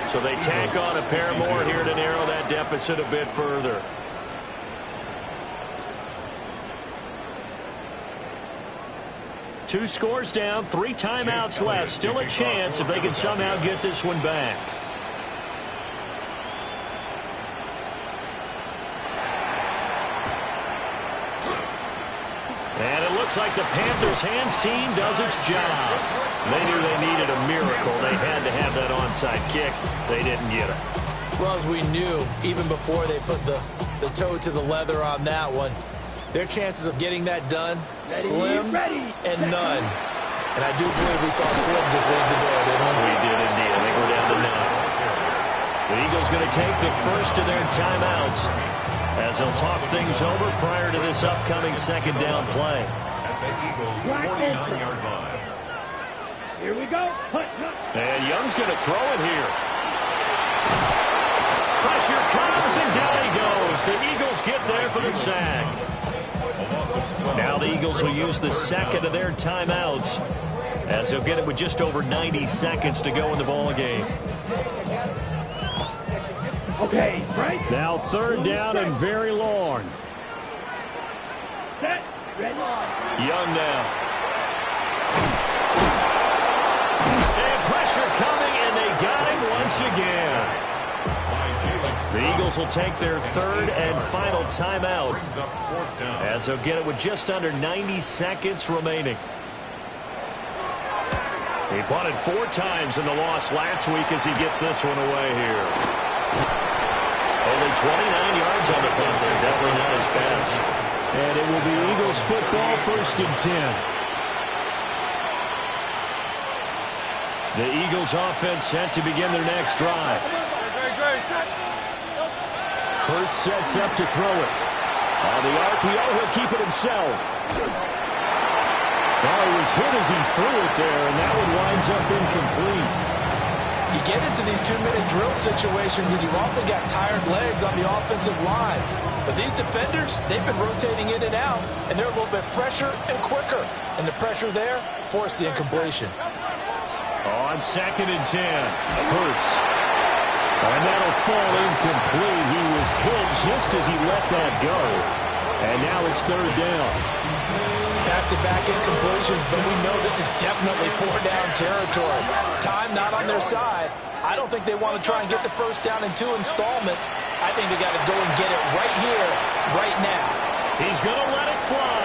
Speaker 1: So they tack on a pair more here to narrow that deficit a bit further. Two scores down, 3 timeouts left. Still a chance if they can somehow get this one back. And it looks like the Panthers' hands team does its job. They knew they needed a miracle. They had to have that onside kick. They didn't get it.
Speaker 2: Well, as we knew, even before they put the toe to the leather on that one, their chances of getting that done, slim and none. And I do believe we saw Slim just leave the door, didn't we?
Speaker 1: We did indeed. I think we're down to 9. The Eagles going to take the first of their timeouts as they'll talk things over prior to this upcoming second down play.
Speaker 4: At the Eagles' 49-yard line.
Speaker 3: Here we go.
Speaker 1: And Young's going to throw it here. Pressure comes, and down he goes. The Eagles get there for the sack. Now the Eagles will use the second of their timeouts as they'll get it with just over 90 seconds to go in the ball game.
Speaker 3: Okay, right.
Speaker 1: Now 3rd down and very long.
Speaker 3: Set. Ready.
Speaker 1: Young now. And pressure coming, and they got him once again. The Eagles will take their 3rd and final timeout as they'll get it with just under 90 seconds remaining. He punted 4 times in the loss last week as he gets this one away here. Only 29 yards on the punt there. Definitely not his best. And it will be Eagles football, 1st and 10. The Eagles offense set to begin their next drive. Hurts sets up to throw it. On the RPO, he'll keep it himself. Well, he was hit as he threw it there, and that one winds up incomplete.
Speaker 2: You get into these 2-minute drill situations, and you've often got tired legs on the offensive line. But these defenders, they've been rotating in and out, and they're a little bit fresher and quicker. And the pressure there forced the incompletion.
Speaker 1: On 2nd and 10, Hurts. And that'll fall incomplete. He was hit just as he let that go. And now it's 3rd down.
Speaker 2: Back-to-back incompletions, but we know this is definitely 4-down territory. Time not on their side. I don't think they want to try and get the first down in 2 installments. I think they got to go and get it right here, right now.
Speaker 1: He's going to let it fly.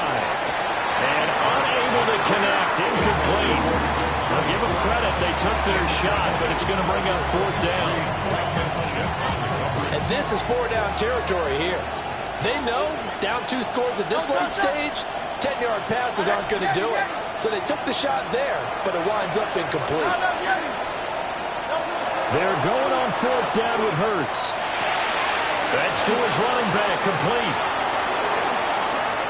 Speaker 1: And unable to connect. Incomplete. Now give them credit. They took their shot, but it's going to bring up 4th down.
Speaker 2: And this is 4-down territory here. They know down 2 scores at this late stage, 10-yard passes aren't going to do it. So they took the shot there, but it winds up incomplete.
Speaker 1: They're going on 4th down with Hurts. That's to his running back, complete.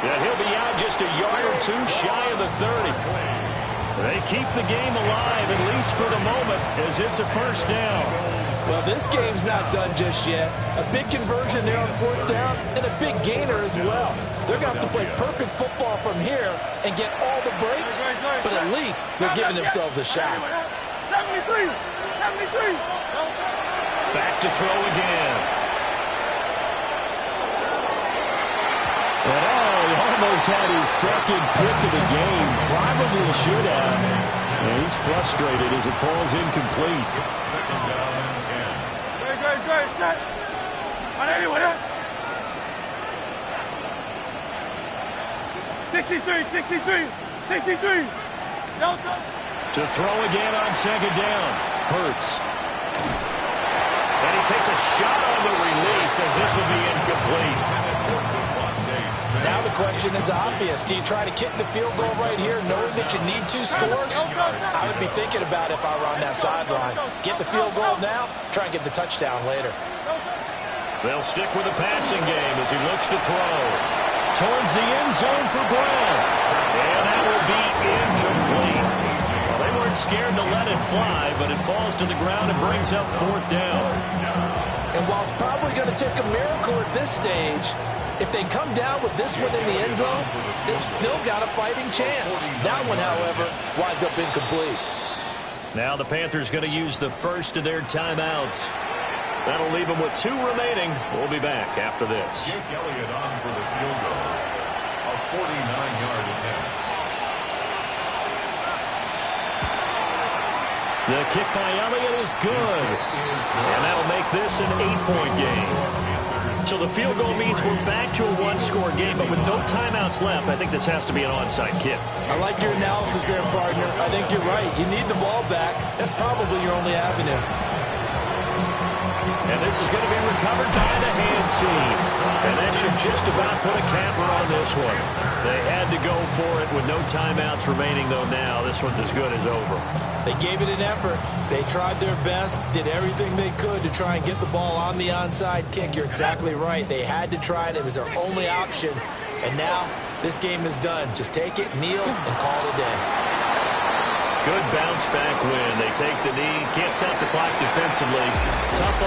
Speaker 1: And he'll be out just a yard or 2 shy of the 30. They keep the game alive, at least for the moment, as it's a 1st down.
Speaker 2: Well, this game's not done just yet. A big conversion there on 4th down, and a big gainer as well. They're going to have to play perfect football from here and get all the breaks, but at least they're giving themselves a shot.
Speaker 6: 73! 73!
Speaker 1: Back to throw again. And he almost had his 2nd pick of the game. Probably should have. And he's frustrated as it falls incomplete.
Speaker 4: It's 2nd down and 10.
Speaker 6: Great, set. On anyone else? 63. Delta.
Speaker 1: To throw again on 2nd down. Hurts. And he takes a shot on the release as this will be incomplete.
Speaker 2: Now the question is obvious. Do you try to kick the field goal right here knowing that you need 2 scores? I would be thinking about if I were on that sideline. Get the field goal now, try and get the touchdown later.
Speaker 1: They'll stick with the passing game as he looks to throw. Towards the end zone for Brown. And that will be incomplete. Well, they weren't scared to let it fly, but it falls to the ground and brings up 4th down.
Speaker 2: And while it's probably going to take a miracle at this stage, if they come down with this one in the end zone, they've still got a fighting chance. That one, however, winds up incomplete.
Speaker 1: Now the Panthers going to use the first of their timeouts. That'll leave them with 2 remaining. We'll be back after this.
Speaker 4: Jake Elliott on for the field goal. A 49-yard attempt.
Speaker 1: The kick by Elliott is good. And that'll make this an 8-point game. So the field goal means we're back to a 1-score game, but with no timeouts left, I think this has to be an onside kick.
Speaker 2: I like your analysis there, partner. I think you're right. You need the ball back. That's probably your only avenue.
Speaker 1: And this is going to be recovered by the hand team. And that should just about put a capper on this one. They had to go for it with no timeouts remaining, though now. This one's as good as over.
Speaker 2: They gave it an effort. They tried their best, did everything they could to try and get the ball on the onside kick. You're exactly right. They had to try it. It was their only option. And now this game is done. Just take it, kneel, and call it a day.
Speaker 1: Good bounce back win. They take the knee. Can't stop the clock defensively. Tough